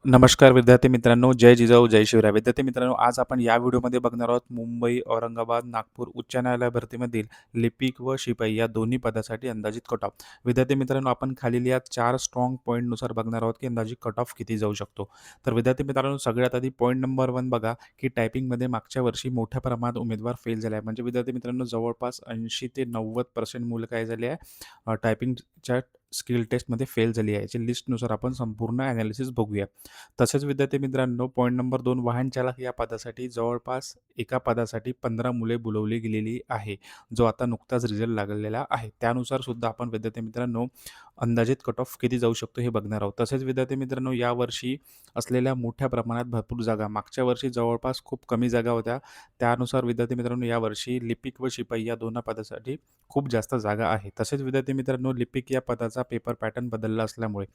नमस्कार विद्यार्थी मित्रांनो, जय जिजाऊ, जय शिवराय. विद्यार्थी मित्रांनो, आज आपण या व्हिडिओमध्ये बघणार आहोत मुंबई, औरंगाबाद, नागपूर उच्च न्यायालय भरतीमधील लिपिक व शिपाई या दोन्ही पदासाठी अंदाजित कट ऑफ. विद्यार्थी मित्रांनो, आपण खालील या 4 स्ट्राँग पॉईंटनुसार बघणार आहोत, की अंदाजित कट ऑफ किती जाऊ शकतो. तर विद्यार्थी मित्रांनो, सगळ्यात आधी पॉईंट नंबर 1 बघा, की टायपिंगमध्ये मागच्या वर्षी मोठ्या प्रमाणात उमेदवार फेल झाले आहे. म्हणजे विद्यार्थी मित्रांनो, जवळपास 80 ते 90% मुलं काय झाली आहे, टायपिंगच्या स्किल टेस्टमध्ये फेल झाली आहे. याची लिस्टनुसार आपण संपूर्ण ॲनालिसिस बघूया. तसेच विद्यार्थी मित्रांनो, पॉईंट नंबर 2 वाहन चालक या पदासाठी जवळपास एका पदासाठी 15 मुले बोलावली गेलेली आहे, जो आता नुकताच रिझल्ट लागलेला आहे. त्यानुसार सुद्धा आपण विद्यार्थी मित्रांनो, अंदाजित कट ऑफ किती जाऊ शकतो हे बघणार आहोत. तसेच विद्यार्थी मित्रांनो, यावर्षी असलेल्या मोठ्या प्रमाणात भरपूर जागा, मागच्या वर्षी जवळपास खूप कमी जागा होत्या. त्यानुसार विद्यार्थी मित्रांनो, यावर्षी लिपिक व शिपाई या दोन पदासाठी खूप जास्त जागा आहे. तसेच विद्यार्थी मित्रांनो, लिपिक या पदाचा पेपर पॅटर्न बदलला असल्यामुळे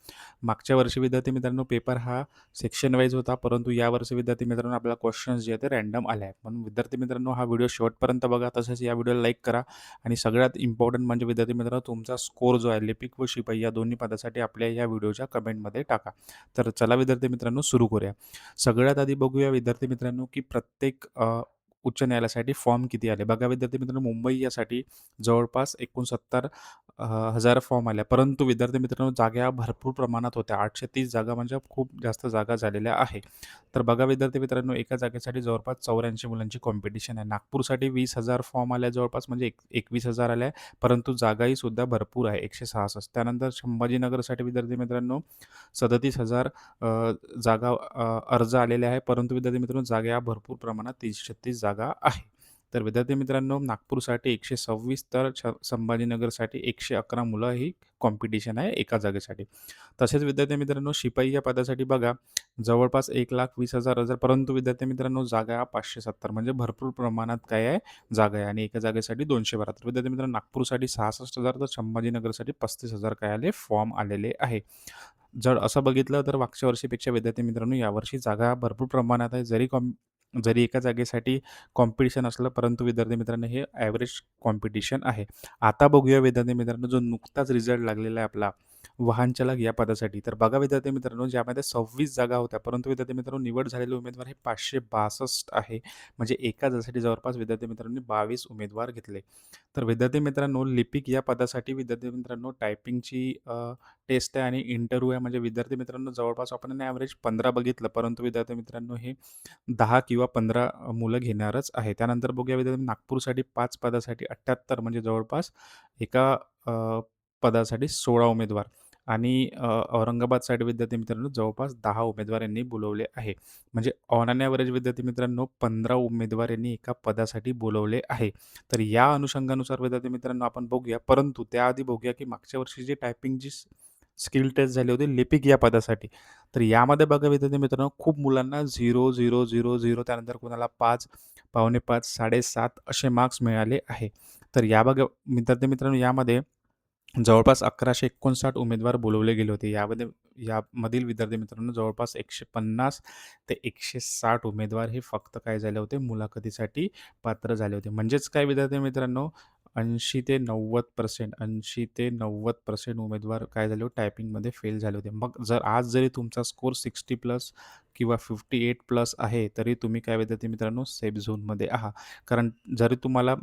मागच्या वर्षी विद्यार्थी मित्रांनो, पेपर हा सेक्शन वाईज होता, परंतु यावर्षी विद्यार्थी मित्रांनो आपल्याला क्वेश्चन्स जे आहेत ते रँडम आले आहेत. म्हणून विद्यार्थी मित्रांनो, हा व्हिडिओ शेवटपर्यंत बघा. तसेच या व्हिडिओला लाईक करा आणि सगळ्यात इम्पॉर्टंट म्हणजे विद्यार्थी मित्रांनो, तुमचा स्कोर जो आहे लिपिक व शिपाई या दोन्ही पदासाठी आपल्या या व्हिडिओच्या कमेंटमध्ये टाका. तर चला विद्यार्थी मित्रांनो, सुरू करूया. सगळ्यात आधी बघूया विद्यार्थी मित्रांनो, की प्रत्येक उच्च न्यायालयासाठी फॉर्म किती आले. बघा विद्यार्थी मित्रांनो, मुंबई यासाठी जवळपास 69 हजार फॉर्म आल्या. परंतु विद्यार्थी मित्रांनो, जागा भरपूर प्रमाणात होत्या. 830 जागा म्हणजे खूप जास्त जागा झालेल्या आहे. तर बघा विद्यार्थी मित्रांनो, एका जागेसाठी जवळपास 84 मुलांची कॉम्पिटिशन आहे. नागपूरसाठी 20,000 फॉर्म आल्या जवळपास, म्हणजे 21,000 आल्या, परंतु जागाही सुद्धा भरपूर आहे, 166. त्यानंतर संभाजीनगरसाठी विद्यार्थी मित्रांनो 37,000 जागा अर्ज आलेले आहे, परंतु विद्यार्थी मित्रांनो, जागा भरपूर प्रमाणात 30-36 जागा आहे. तर विद्यार्थी मित्रांनो, नागपूरसाठी 126, तर संभाजीनगरसाठी 111 मुलं ही कॉम्पिटिशन आहे एका जागेसाठी. तसेच विद्यार्थी मित्रांनो, शिपाई या पदासाठी बघा जवळपास 1,20,000 अर्ज, परंतु विद्यार्थी मित्रांनो, जागा 570, म्हणजे भरपूर प्रमाणात काय आहे, जागा आहे आणि एका जागेसाठी 212. तर विद्यार्थी मित्रांनो, नागपूरसाठी 66,000, तर संभाजीनगरसाठी 35,000 काय आले, फॉर्म आलेले आहे. जर असं बघितलं तर मागच्या वर्षीपेक्षा विद्यार्थी मित्रांनो, यावर्षी जागा भरपूर प्रमाणात आहे. जरी एका जागेसाठी कॉम्पिटिशन असलं, परंतु विद्यार्थी मित्रांनो, हे ॲव्हरेज कॉम्पिटिशन आहे. आता बघूया विद्यार्थी मित्रांनो, जो नुकताच रिझल्ट लागलेला आहे आपला वाहन चालक या पदासाठी. तर बघा विद्यार्थी मित्रांनो, ज्यामध्ये 26 जागा होत्या, परंतु विद्यार्थी मित्रांनो, निवड झालेले उमेदवार हे 562 आहे. म्हणजे एका जागेसाठी जवळपास विद्यार्थी मित्रांनी 22 उमेदवार घेतले. तर विद्यार्थी मित्रांनो, लिपिक या पदासाठी विद्यार्थी मित्रांनो, टायपिंगची टेस्ट आहे आणि इंटरव्ह्यू आहे. म्हणजे विद्यार्थी मित्रांनो, जवळपास आपण ॲव्हरेज 15 बघितलं, परंतु विद्यार्थी मित्रांनो, हे 10 किंवा 15 मुलं घेणारच आहे. त्यानंतर बघूया विद्यार्थी, नागपूरसाठी 5 पदासाठी 78, म्हणजे जवळपास एका पदासाठी 16 उमेदवार आणि औरंगाबादसाठी विद्यार्थी मित्रांनो, जवळपास 10 उमेदवार यांनी बोलावले आहे. म्हणजे ऑन ॲव्हरेज विद्यार्थी मित्रांनो, 15 उमेदवार यांनी एका पदासाठी बोलावले आहे. तर या अनुषंगानुसार विद्यार्थी मित्रांनो, आपण बघूया. परंतु त्याआधी बघूया, की मागच्या वर्षी जी टायपिंगची स्किल टेस्ट झाली होती लिपिक या पदासाठी. तर यामध्ये बघा विद्यार्थी मित्रांनो, खूप मुलांना 0, 0, 0, 0, त्यानंतर कोणाला 5, पावणे 5, 7.5 असे मार्क्स मिळाले आहे. तर या बघा विद्यार्थी मित्रांनो, यामध्ये जवळपास 1159 उमेदवार बोलावले गेले होते. यामधील विद्यार्थी मित्रांनो, जवळपास 150 ते 160 उमेदवार हे फक्त काय झाले होते, मुलाखतीसाठी पात्र झाले होते. म्हणजेच काय विद्यार्थी मित्रांनो, 80 ते 90%, 80 ते 90% उमेदवार काय झाले होते, टायपिंगमध्ये फेल झाले होते. मग आज जरी तुमचा स्कोर 60 प्लस किंवा 58 प्लस आहे, तरी तुम्ही काय विद्यार्थी मित्रांनो, सेफ झोनमध्ये आहात. कारण जरी तुम्हाला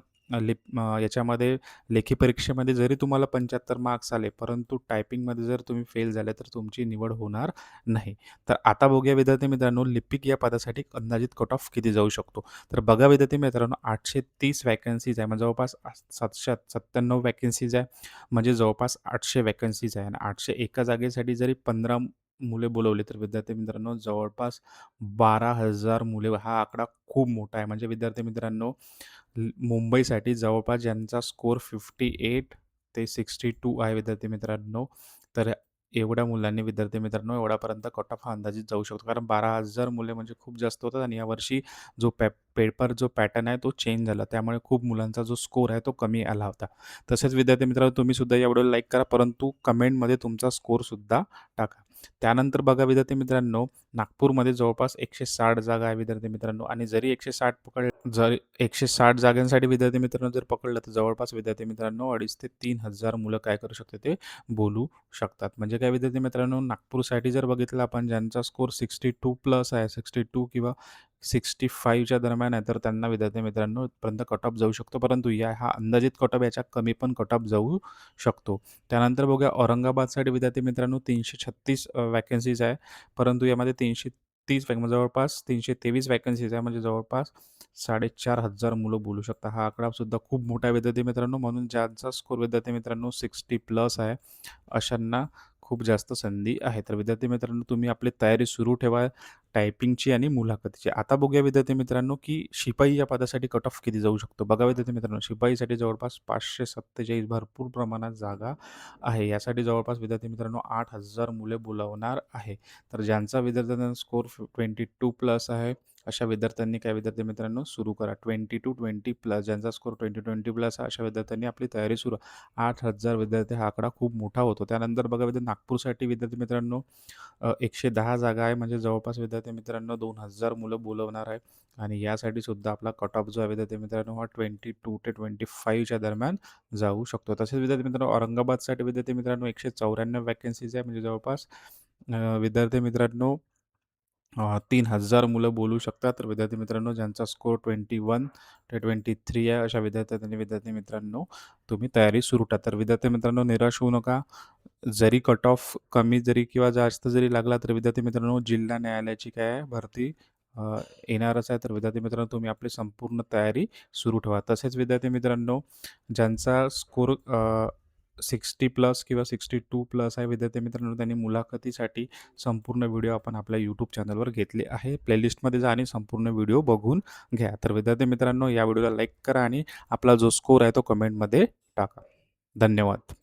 याच्यामध्ये लेखी परीक्षेमध्ये जरी तुम्हाला 75 मार्क्स आले, परंतु टायपिंगमध्ये जर तुम्ही फेल झाले, तर तुमची निवड होणार नाही. तर आता बघूया विद्यार्थी मित्रांनो, लिपिक या पदासाठी अंदाजित कट ऑफ किती जाऊ शकतो. तर बघा विद्यार्थी मित्रांनो, 830 वॅकन्सीज आहे, म्हणजे जवळपास 797 वॅकन्सीज आहे, म्हणजे जवळपास 800 वॅकन्सीज आहे आणि 800 एका जागेसाठी जरी 15 मुले बोलवली, तर विद्यार्थी मित्रांनो, जवळपास 12,000 मुले. हा आकडा खूप मोठा आहे. म्हणजे विद्यार्थी मित्रांनो, मुंबईसाठी जवळपास ज्यांचा स्कोर 58 ते 62 आहे विद्यार्थी मित्रांनो, तर एवढ्या मुलांनी विद्यार्थी मित्रांनो, एवढ्यापर्यंत कट ऑफ हा अंदाजित जाऊ शकतो. कारण 12,000 मुले म्हणजे खूप जास्त होतात आणि यावर्षी जो पेपर जो पॅटर्न आहे तो चेंज झाला. त्यामुळे खूप मुलांचा जो स्कोर आहे तो कमी आला होता. तसेच विद्यार्थी मित्रांनो, तुम्ही सुद्धा या व्हिडिओला लाईक करा, परंतु कमेंटमध्ये तुमचा स्कोरसुद्धा टाका. त्यानंतर बघा विद्यार्थी मित्रांनो, नागपूरमध्ये जवळपास 160 जागा आहे विद्यार्थी मित्रांनो आणि जरी 160 जागांसाठी विद्यार्थी मित्रांनो जर पकडलं, तर जवळपास विद्यार्थी मित्रांनो 2,500 ते 3,000 मुलं काय करू शकतात, ते बोलू शकतात. म्हणजे काय विद्यार्थी मित्रांनो, नागपूरसाठी जर बघितलं आपण, ज्यांचा स्कोर 62 प्लस आहे, 62 किंवा 65च्या दरम्यान आहे, तर त्यांना विद्यार्थी मित्रांनो इथपर्यंत कट ऑफ जाऊ शकतो. परंतु हा अंदाजित कट ऑफ, याच्या कमी पण कट ऑफ जाऊ शकतो. त्यानंतर बघूया औरंगाबादसाठी विद्यार्थी मित्रांनो 336 वॅकन्सीज आहे. परंतु यामध्ये 330 जवळपास 323 वॅकन्सीज आहे, म्हणजे जवळपास 4,500 मुलं बोलू शकतात. हा आकडा सुद्धा खूप मोठा आहे विद्यार्थी मित्रांनो. म्हणून ज्यांचा स्कोर विद्यार्थी मित्रांनो 60 प्लस आहे, अशांना खूप जास्त संधी आहे. तर विद्यार्थी मित्रांनो, तुम्ही आपली तयारी सुरू ठेवा टायपिंगची आणि मुलाखतीची. आता बघूया विद्यार्थी मित्रांनो, की शिपाई या पदासाठी कट ऑफ किती जाऊ शकतो. बघा विद्यार्थी मित्रांनो, शिपाईसाठी जवळपास 547 भरपूर प्रमाणात जागा आहे. यासाठी जवळपास विद्यार्थी मित्रांनो 8,000 मुले बोलावणार आहे. तर ज्यांचा विद्यार्थ्यांचा स्कोर 22 प्लस आहे, अशा विद्यार्थ्यांनी काय विद्यार्थी मित्रांनो सुरू करा. 20 प्लस, ज्यांचा स्कोर 20 प्लस आहे, अशा विद्यार्थ्यांनी आपली तयारी सुरू. 8,000 विद्यार्थी हा आकडा खूप मोठा होतो. त्यानंतर बघा नागपूरसाठी विद्यार्थी मित्रांनो 110 जागा आहे, म्हणजे जवळपास विद्यार्थी मित्रांनो 2,000 मुलं बोलवणार आहे आणि यासाठी सुद्धा आपला कट ऑफ जो आहे विद्यार्थी मित्रांनो, हा 22 ते 25च्या दरम्यान जाऊ शकतो. तसेच विद्यार्थी मित्रांनो, औरंगाबादसाठी विद्यार्थी मित्रांनो 194 वॅकन्सीज आहे, म्हणजे जवळपास विद्यार्थी मित्रांनो 3,000 मुलं बोलू शकतात. तर विद्यार्थी मित्रांनो, ज्यांचा स्कोर 21 ते 23 आहे, अशा विद्यार्थी मित्रांनो तुम्ही तयारी सुरू ठेवा. तर विद्यार्थी मित्रांनो, निराश होऊ नका. जरी कट ऑफ कमी जरी किंवा जास्त जरी लागला, तर विद्यार्थी मित्रांनो जिल्हा न्यायालयाची काय आहे भरती अ, येणारच आहे. तर विद्यार्थी मित्रांनो, तुम्ही आपली संपूर्ण तयारी सुरू ठेवा. तसेच विद्यार्थी मित्रांनो, ज्यांचा स्कोर 60 प्लस किंवा 62 प्लस आहे, विद्यार्थी मित्रांनो त्यांनी मुलाखतीसाठी संपूर्ण व्हिडिओ आपण आपल्या यूट्यूब चॅनलवर घेतले आहे. प्लेलिस्टमध्ये जा आणि संपूर्ण व्हिडिओ बघून घ्या. तर विद्यार्थी मित्रांनो, या व्हिडिओला लाईक करा आणि आपला जो स्कोर आहे तो कमेंटमध्ये टाका. धन्यवाद.